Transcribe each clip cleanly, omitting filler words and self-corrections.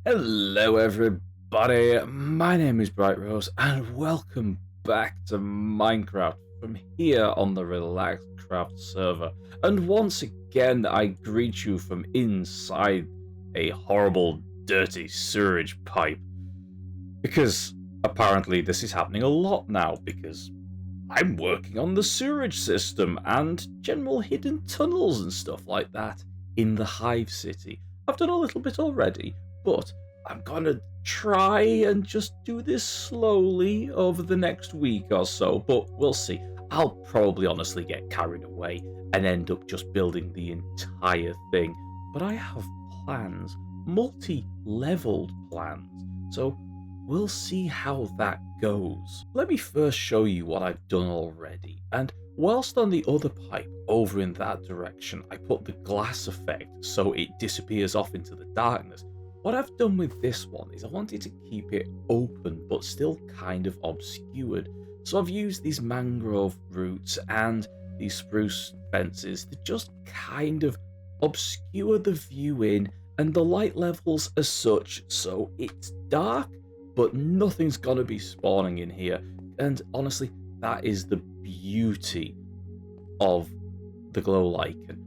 Hello everybody, my name is Bright Rose and welcome back to Minecraft from here on the RelaxedCraft server. And once again I greet you from inside a horrible dirty sewerage pipe. Because apparently this is happening a lot now because I'm working on the sewerage system and general hidden tunnels and stuff like that in the Hive City. I've done a little bit already, but I'm gonna try and just do this slowly over the next week or so, but we'll see. I'll probably honestly get carried away and end up just building the entire thing, but I have plans, multi-leveled plans, so we'll see how that goes. Let me first show you what I've done already, and whilst on the other pipe over in that direction I put the glass effect so it disappears off into the darkness, what I've done with this one is I wanted to keep it open but still kind of obscured. So I've used these mangrove roots and these spruce fences to just kind of obscure the view in and the light levels as such, so it's dark but nothing's gonna be spawning in here. And honestly, that is the beauty of the glow lichen.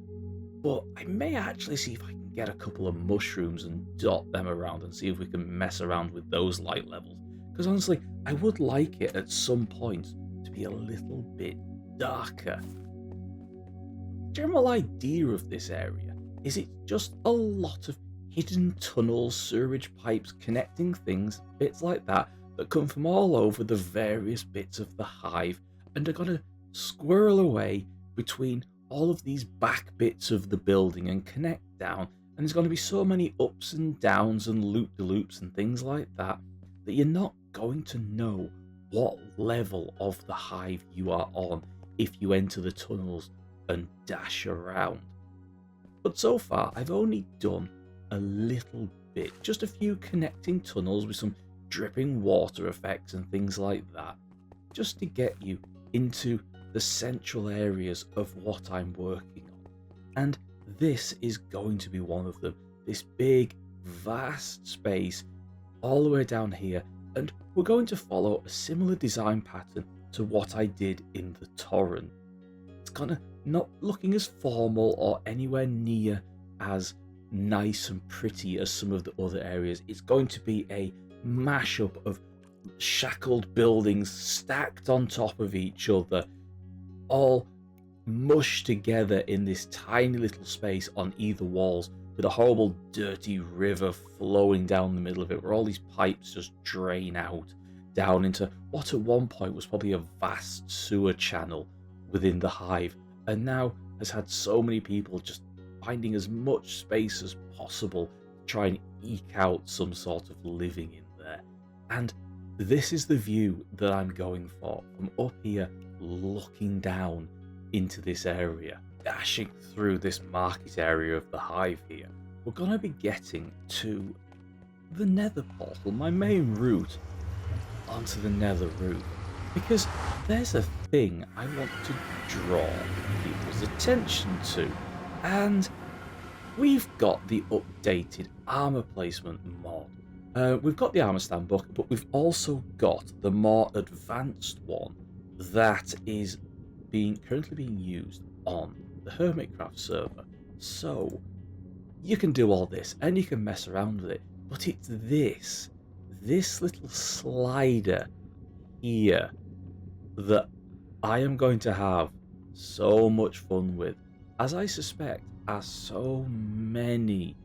But I may actually see if I can get a couple of mushrooms and dot them around and see if we can mess around with those light levels. Because honestly, I would like it at some point to be a little bit darker. The general idea of this area is it's just a lot of hidden tunnels, sewerage pipes, connecting things, bits like that, that come from all over the various bits of the hive and are going to squirrel away between all of these back bits of the building and connect down. And there's going to be so many ups and downs and loop-de-loops and things like that that you're not going to know what level of the hive you are on if you enter the tunnels and dash around. But so far I've only done a little bit, just a few connecting tunnels with some dripping water effects and things like that, just to get you into the central areas of what I'm working on. And this is going to be one of them, this big vast space all the way down here, and we're going to follow a similar design pattern to what I did in the torrent. It's gonna not looking as formal or anywhere near as nice and pretty as some of the other areas. It's going to be a mashup of shackled buildings stacked on top of each other, all mushed together in this tiny little space on either walls, with a horrible dirty river flowing down the middle of it, where all these pipes just drain out down into what at one point was probably a vast sewer channel within the hive, and now has had so many people just finding as much space as possible to try and eke out some sort of living in there. And this is the view that I'm going for, from up here looking down into this area, dashing through this market area of the hive here. We're going to be getting to the nether portal, my main route onto the nether roof, because there's a thing I want to draw people's attention to. And we've got the updated armor placement mod. We've got the armor stand book, but we've also got the more advanced one that is currently being used on the Hermitcraft server. So you can do all this and you can mess around with it, but it's this little slider here that I am going to have so much fun with, as I suspect are so many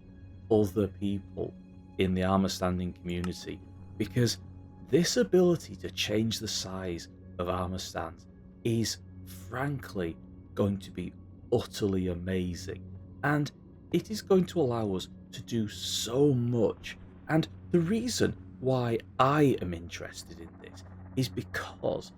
other people in the armor standing community, because this ability to change the size of armor stands is frankly going to be utterly amazing, and it is going to allow us to do so much. And the reason why I am interested in this is because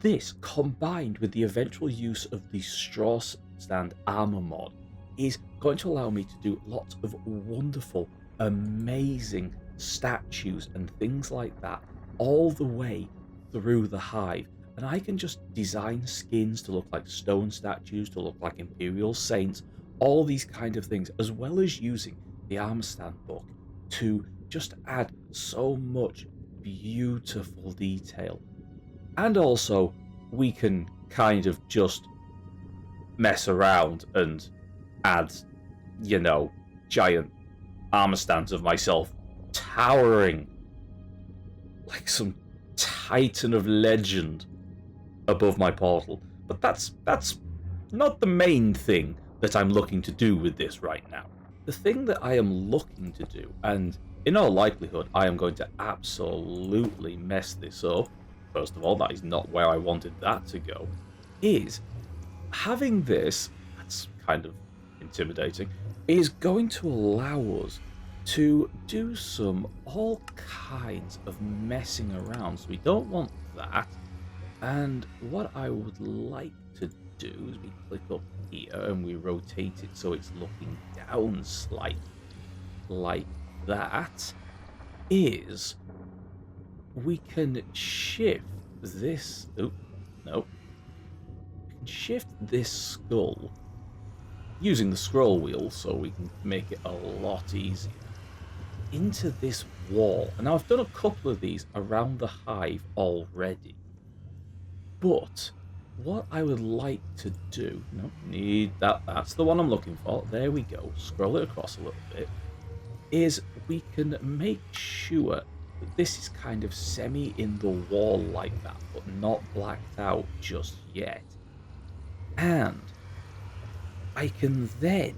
this, combined with the eventual use of the straw stand armor mod, is going to allow me to do lots of wonderful, amazing statues and things like that all the way through the hive. And I can just design skins to look like stone statues, to look like imperial saints, all these kind of things, as well as using the armor stand book to just add so much beautiful detail. And also, we can kind of just mess around and add, giant armor stands of myself towering like some titan of legend above my portal. But that's not the main thing that I'm looking to do with this right now. The thing that I am looking to do, and in all likelihood I am going to absolutely mess this up, first of all, that is not where I wanted that to go, is having this, that's kind of intimidating, is going to allow us to do some all kinds of messing around. So we don't want that. And what I would like to do is we click up here and we rotate it so it's looking down slightly like that, is we can shift this, we can shift this skull using the scroll wheel so we can make it a lot easier into this wall. And now I've done a couple of these around the hive already, but what I would like to do, that's the one I'm looking for, there we go, scroll it across a little bit, is we can make sure that this is kind of semi in the wall like that, but not blacked out just yet. And I can then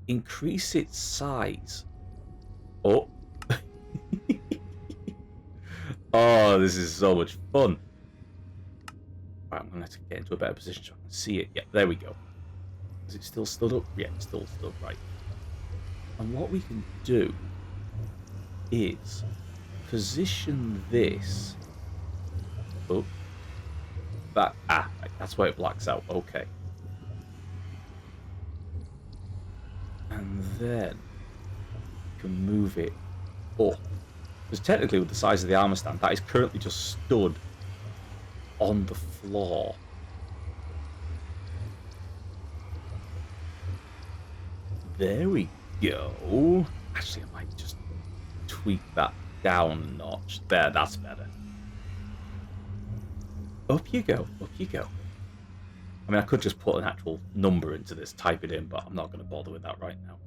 increase its size. Oh. Oh, this is so much fun. Right, I'm going to have to get into a better position so I can see it. Yeah, there we go. Is it still stood up? Yeah, it's still stood right. And what we can do is position this. Oh. That's why it blacks out. Okay. And then you can move it up. Because technically, with the size of the armor stand, that is currently just stood on the floor. There we go. Actually, I might just tweak that down a notch. There, that's better. Up you go, up you go. I mean, I could just put an actual number into this, type it in, but I'm not going to bother with that right now.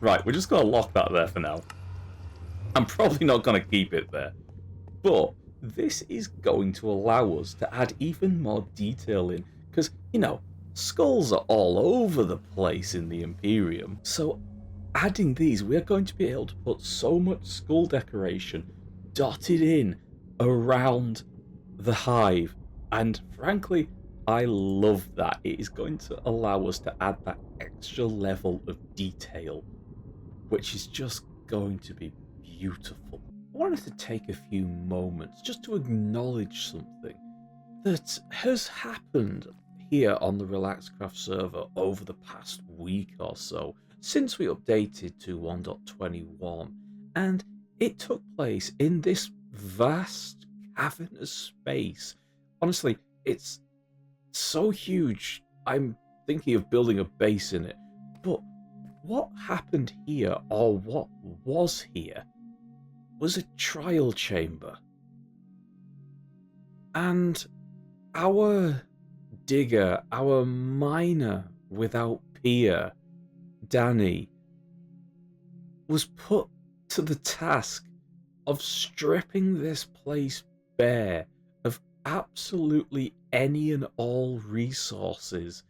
Right, we're just going to lock that there for now. I'm probably not going to keep it there. But this is going to allow us to add even more detail in. Because, skulls are all over the place in the Imperium. So adding these, we're going to be able to put so much skull decoration dotted in around the hive. And frankly, I love that. It is going to allow us to add that extra level of detail, which is just going to be beautiful. I wanted to take a few moments just to acknowledge something that has happened here on the RelaxedCraft server over the past week or so, since we updated to 1.21, and it took place in this vast cavernous space. Honestly, it's so huge, I'm thinking of building a base in it. But what happened here, or what was here, was a trial chamber. And our digger, our miner without peer, Danny, was put to the task of stripping this place bare of absolutely any and all resources.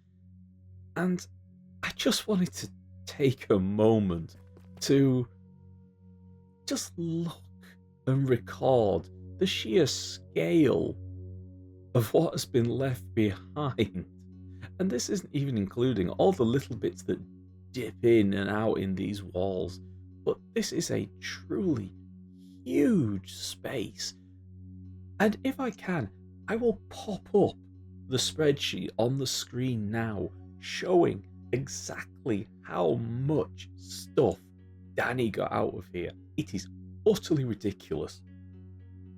And I just wanted to take a moment to just look and record the sheer scale of what has been left behind. And this isn't even including all the little bits that dip in and out in these walls, but this is a truly huge space. And if I can, I will pop up the spreadsheet on the screen now, showing exactly how much stuff Danny got out of here. It is utterly ridiculous.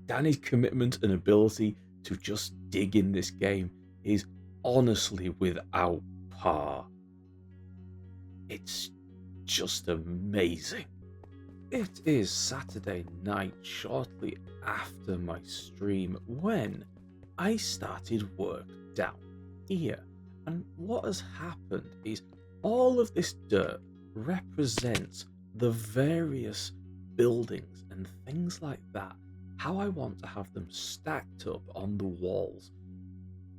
Danny's commitment and ability to just dig in this game is honestly without par. It's just amazing. It is Saturday night, shortly after my stream, when I started work down here. And what has happened is all of this dirt represents the various buildings and things like that, how I want to have them stacked up on the walls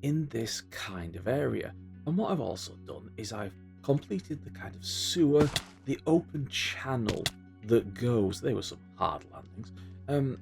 in this kind of area. And what I've also done is I've completed the kind of sewer, the open channel that goes, there were some hard landings, an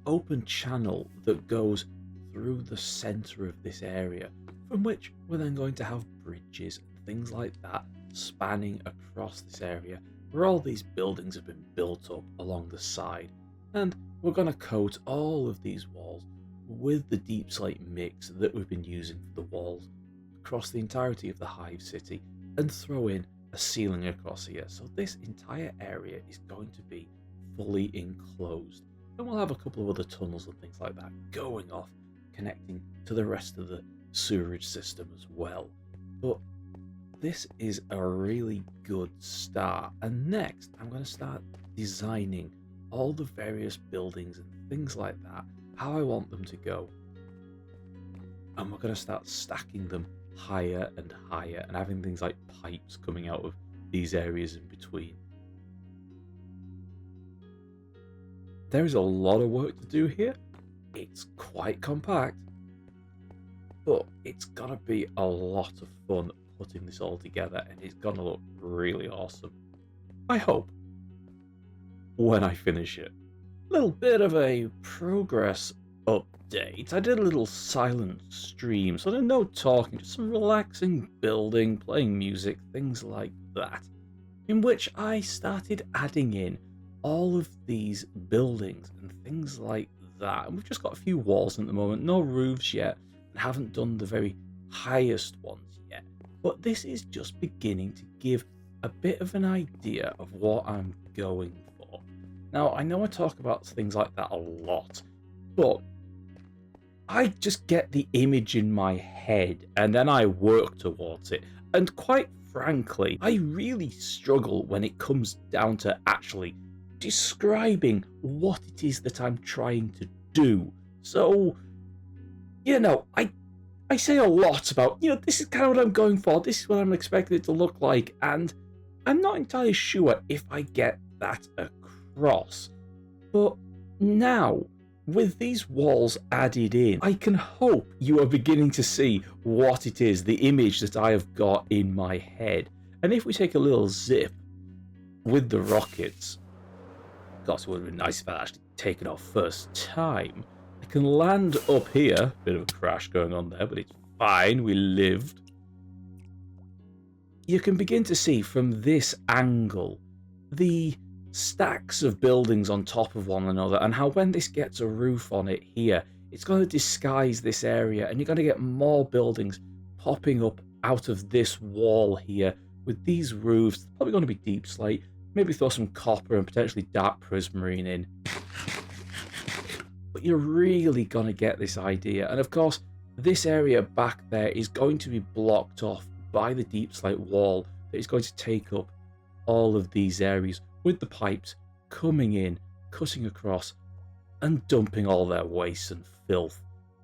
open channel that goes through the center of this area, from which we're then going to have bridges and things like that spanning across this area where all these buildings have been built up along the side. And we're going to coat all of these walls with the deep slate mix that we've been using for the walls across the entirety of the Hive City, and throw in a ceiling across here. So this entire area is going to be fully enclosed, and we'll have a couple of other tunnels and things like that going off, connecting to the rest of the sewerage system as well. But this is a really good start, and next I'm going to start designing all the various buildings and things like that, how I want them to go, and we're going to start stacking them higher and higher and having things like pipes coming out of these areas in between. There is a lot of work to do here. It's quite compact, but it's gonna be a lot of fun putting this all together, and it's gonna look really awesome, I hope, when I finish it. Little bit of a progress update. I did a little silent stream, so there's no talking, just some relaxing building, playing music, things like that, in which I started adding in all of these buildings and things like that. And we've just got a few walls at the moment, no roofs yet, and haven't done the very highest ones yet. But this is just beginning to give a bit of an idea of what I'm going for. Now, I know I talk about things like that a lot, but I just get the image in my head and then I work towards it. And quite frankly, I really struggle when it comes down to actually describing what it is that I'm trying to do. So, I say a lot about, this is kind of what I'm going for, this is what I'm expecting it to look like, and I'm not entirely sure if I get that across. But now, with these walls added in, I can hope you are beginning to see what it is, the image that I have got in my head. And if we take a little zip with the rockets, of course it would have been nice if I actually taken off first time. I can land up here, bit of a crash going on there, but it's fine, we lived. You can begin to see from this angle the stacks of buildings on top of one another, and how when this gets a roof on it here, it's going to disguise this area, and you're going to get more buildings popping up out of this wall here with these roofs. Probably going to be deep slate, maybe throw some copper and potentially dark prismarine in, but you're really going to get this idea. And of course, this area back there is going to be blocked off by the deep slate wall that is going to take up all of these areas, with the pipes coming in, cutting across, and dumping all their waste and filth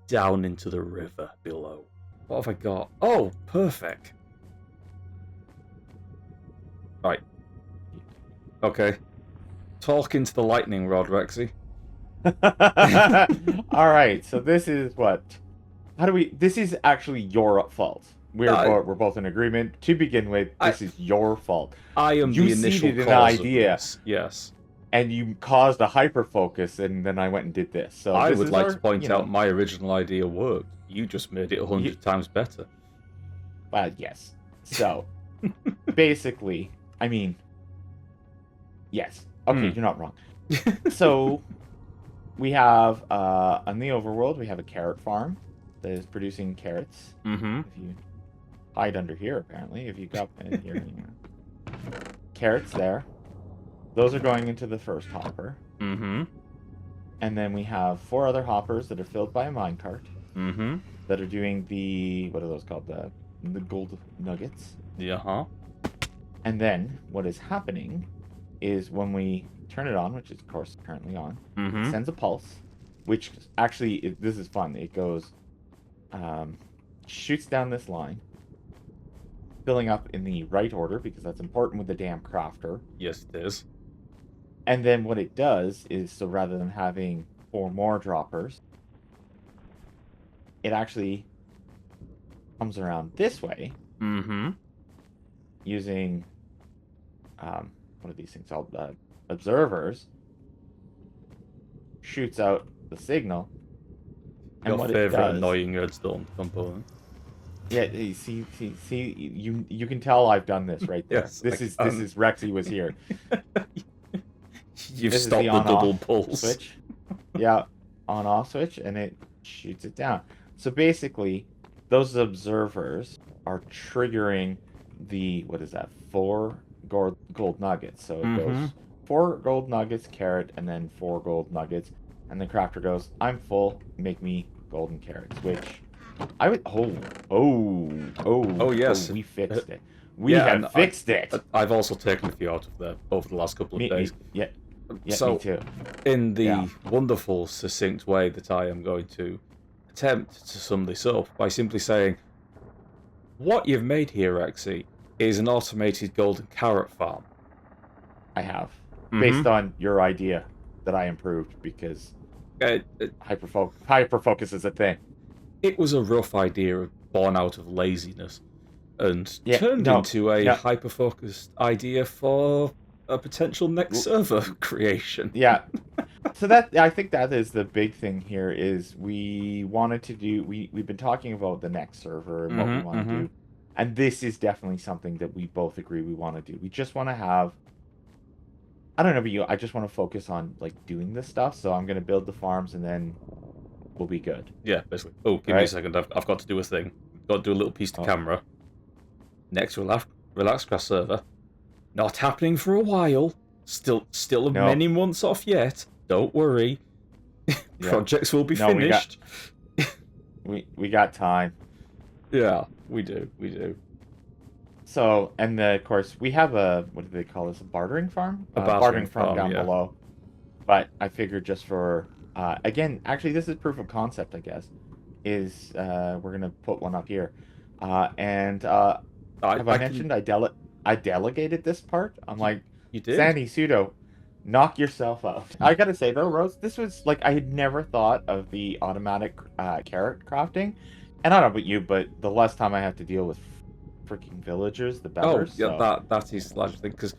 down into the river below. What have I got? Oh, perfect. Right. Okay. Talk into the lightning rod, Rexy. Alright, so this is what? This is actually your fault. We're both in agreement. To begin with, this is your fault. I am the initial cause an idea, of this. Yes. And you caused a hyper-focus, and then I went and did this. So I would like to point out my original idea worked. You just made it 100 times better. Well, yes. So, basically, I mean, yes. Okay, you're not wrong. So, we have, on the overworld, we have a carrot farm that is producing carrots. Mm-hmm. If you hide under here, apparently, if you got in here. Carrots there. Those are going into the first hopper. Mm-hmm. And then we have 4 other hoppers that are filled by a minecart. Mm-hmm. That are doing the, what are those called? The gold nuggets. Yeah, huh? And then what is happening is when we turn it on, which is of course currently on, it sends a pulse, which actually, this is fun. It goes, shoots down this line, filling up in the right order because that's important with the damn crafter. Yes, it is. And then what it does is, so rather than having 4 more droppers, it actually comes around this way. Using, what are these things called? Observers. Shoots out the signal. Your favorite annoying redstone component. Yeah, see, you can tell I've done this right there. Yes, this is Rexy was here. You've stopped the double pulse switch. Yeah, on-off switch, and it shoots it down. So basically, those observers are triggering the, what is that, 4 gold nuggets. So it goes 4 gold nuggets, carrot, and then 4 gold nuggets. And the crafter goes, I'm full, make me golden carrots, which I would, yes. we fixed it. We have fixed it. I've also taken a few out of there over the last couple of days. Yeah, so, me too. In the wonderful, succinct way that I am going to attempt to sum this up by simply saying, what you've made here, Rexy, is an automated golden carrot farm. I have. Based on your idea that I improved, because hyperfocus is a thing. It was a rough idea born out of laziness and turned into a hyper-focused idea for a potential next server creation. Yeah. So that, I think that is the big thing here, is we wanted to do, we've been talking about the next server and what we want to do. And this is definitely something that we both agree we want to do. We just want to have, I don't know about you, I just want to focus on like doing this stuff. So I'm going to build the farms and then we'll be good. Yeah, basically. Oh, give me a second. I've got to do a thing. Got to do a little piece to camera. Next RelaxedCraft server. Not happening for a while. Still many months off yet. Don't worry. Projects will be finished. We got time. Yeah, we do. So, and of course, we have a, what do they call this? A bartering farm? A bartering farm down below. But I figured just for, again, actually, this is proof of concept, I guess, is we're going to put one up here. Have I mentioned I delegated this part? I'm like, you did? Sandy, Pseudo, knock yourself out. I gotta say, though, Rose, this was, like, I had never thought of the automatic carrot crafting. And I don't know about you, but the less time I have to deal with freaking villagers, the better. Oh, yeah, that is the largest thing, because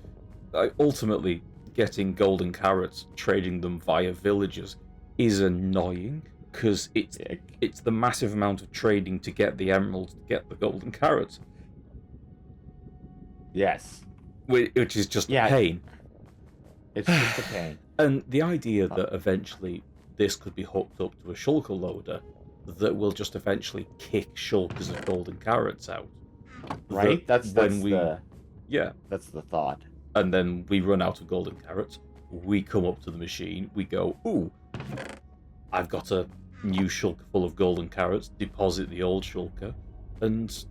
ultimately, getting golden carrots, trading them via villagers, is annoying, because it's the massive amount of trading to get the emeralds, to get the golden carrots. Yes. Which is just a pain. It's just a pain. And the idea that eventually this could be hooked up to a shulker loader that will just eventually kick shulkers of golden carrots out. Right? That's the thought. And then we run out of golden carrots. We come up to the machine. We go, ooh, I've got a new shulker full of golden carrots. Deposit the old shulker. And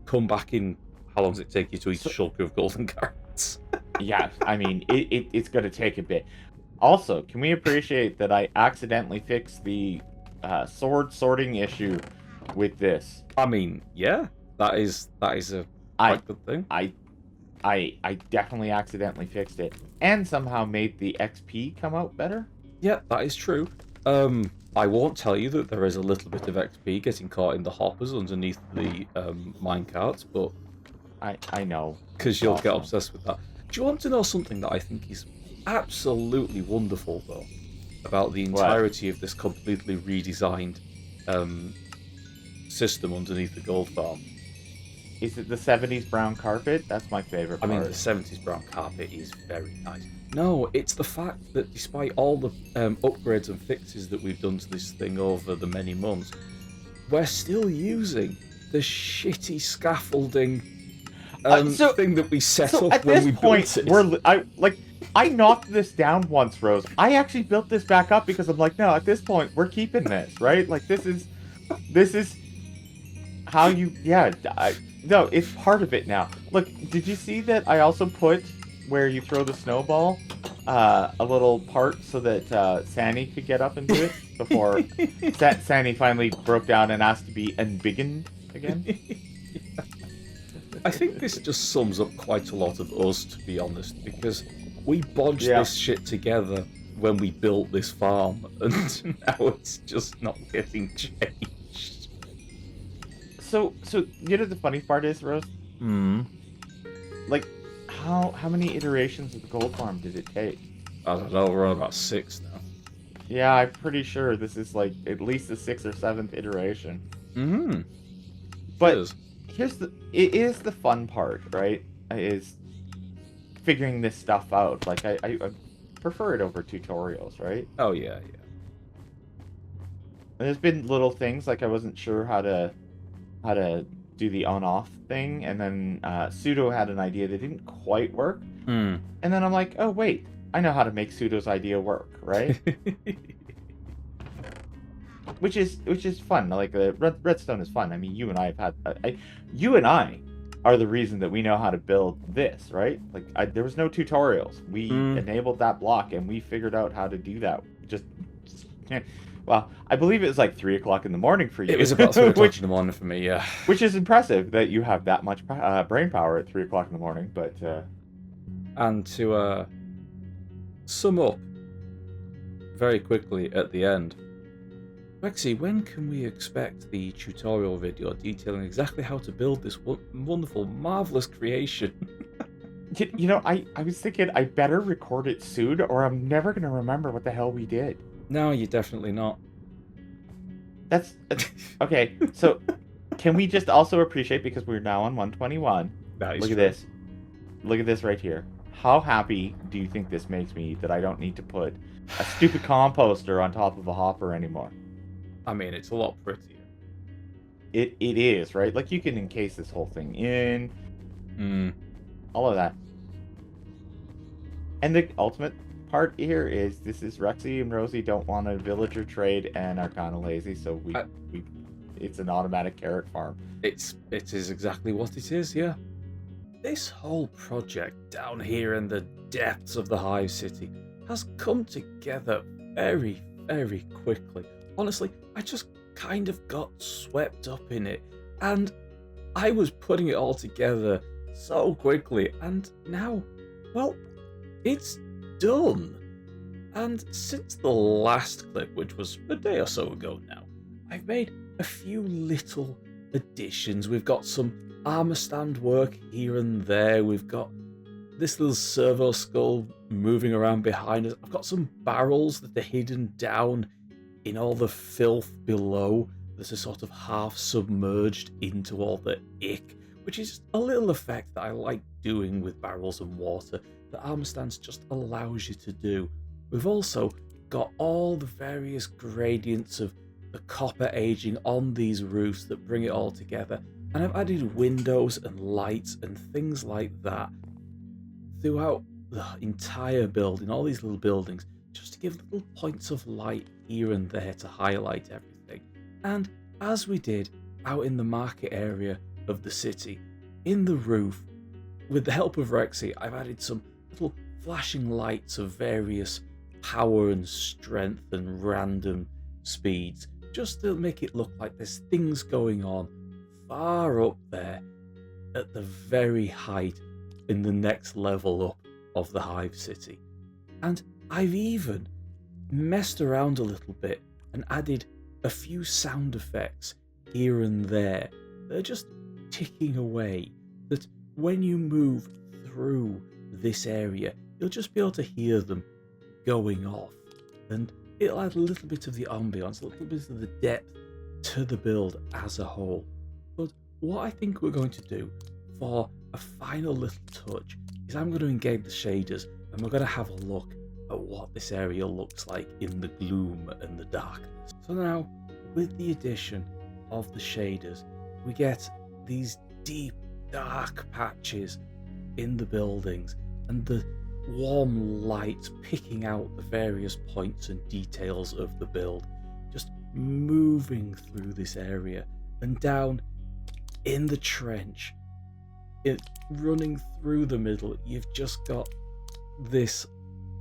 come back in. How long does it take you to eat a shulker of golden carrots? Yeah, I mean, it's going to take a bit. Also, can we appreciate that I accidentally fixed the sword sorting issue with this? I mean, yeah, that is a quite good thing. I definitely accidentally fixed it, and somehow made the XP come out better. Yeah, that is true. I won't tell you that there is a little bit of XP getting caught in the hoppers underneath the minecarts, but I know, because you'll get obsessed with that. Do you want to know something that I think is absolutely wonderful, though, about the entirety of this completely redesigned system underneath the gold farm? Is it the 70s brown carpet? That's my favorite part. I mean, the 70s brown carpet is very nice. No, it's the fact that despite all the upgrades and fixes that we've done to this thing over the many months, we're still using the shitty scaffolding thing that we set up when we built it. I knocked this down once, Rose. I actually built this back up because I'm like, no, at this point, we're keeping this, right? Like, this is how you, No, it's part of it now. Look, did you see that I also put where you throw the snowball, a little part so that Sandy could get up and do it before Sandy finally broke down and asked to be embiggened again? I think this just sums up quite a lot of us, to be honest, because we bodged this shit together when we built this farm, and now it's just not getting changed. So you know the funny part is, Rose? Like, how many iterations of the gold farm did it take? I don't know, we're on about 6 now. Yeah, I'm pretty sure this is like at least the 6th or 7th iteration. But it is the fun part, right? Is figuring this stuff out. Like I prefer it over tutorials, right? Oh yeah. And there's been little things like I wasn't sure how to do the on-off thing, and then Pseudo had an idea that didn't quite work. And then I'm like, oh wait, I know how to make Pseudo's idea work, right? which is fun. Like Redstone is fun. I mean, you and I have had you and I are the reason that we know how to build this, right? Like there was no tutorials. We enabled that block and we figured out how to do that. Well, I believe it was like 3 o'clock in the morning for you. It was about 3 o'clock in the morning for me, yeah. Which is impressive that you have that much brain power at 3 o'clock in the morning, but... And to sum up very quickly at the end, Rexy, when can we expect the tutorial video detailing exactly how to build this wonderful, marvellous creation? You know, I was thinking I better record it soon or I'm never going to remember what the hell we did. No, you're definitely not. That's okay. So, can we just also appreciate, because we're now on 121? That is Look true. at this. Look at this right here. How happy do you think this makes me that I don't need to put a stupid composter on top of a hopper anymore? I mean, it's a lot prettier. It is, right? Like you can encase this whole thing in. All of that. And the ultimate part here is this is Rexy and Rosie don't want a villager trade and are kind of lazy, so we it's an automatic carrot farm. It is exactly what it is, yeah. This whole project down here in the depths of the Hive City has come together very, very quickly. Honestly, I just kind of got swept up in it, and I was putting it all together so quickly, and now, well, it's done. And since the last clip, which was a day or so ago now, I've made a few little additions. We've got some armor stand work here and there. We've got this little servo skull moving around behind us. I've got some barrels that are hidden down in all the filth below. There's a sort of half submerged into all the ick, which is a little effect that I like doing with barrels and water that armor stands just allows you to do. We've also got all the various gradients of the copper aging on these roofs that bring it all together, and I've added windows and lights and things like that throughout the entire building, all these little buildings, just to give little points of light here and there to highlight everything. And as we did out in the market area of the city, in the roof, with the help of Rexy, I've added some little flashing lights of various power and strength and random speeds, just to make it look like there's things going on far up there at the very height in the next level up of the Hive City. And I've even messed around a little bit and added a few sound effects here and there that are just ticking away, that when you move through this area, you'll just be able to hear them going off, and it'll add a little bit of the ambience, a little bit of the depth to the build as a whole. But what I think we're going to do for a final little touch is I'm going to engage the shaders, and we're going to have a look at what this area looks like in the gloom and the darkness. So now, with the addition of the shaders, we get these deep, dark patches in the buildings, and the warm light picking out the various points and details of the build, just moving through this area and down in the trench, running through the middle, you've just got this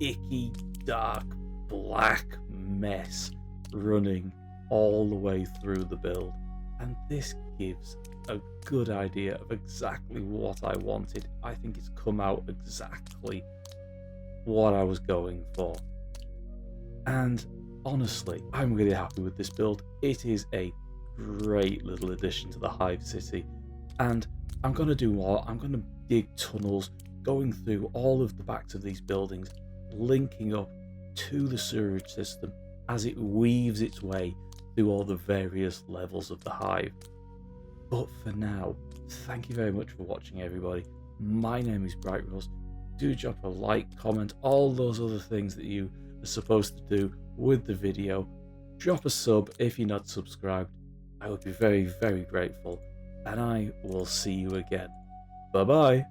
icky, dark, black mess running all the way through the build. And this gives a good idea of exactly what I wanted. I think it's come out exactly what I was going for. And honestly, I'm really happy with this build. It is a great little addition to the Hive City. And I'm going to do more. I'm going to dig tunnels, going through all of the backs of these buildings, linking up to the sewerage system as it weaves its way through all the various levels of the Hive. But for now, thank you very much for watching, everybody. My name is Bright Rose. Do drop a like, comment, all those other things that you are supposed to do with the video. Drop a sub if you're not subscribed. I would be very, very grateful. And I will see you again. Bye-bye.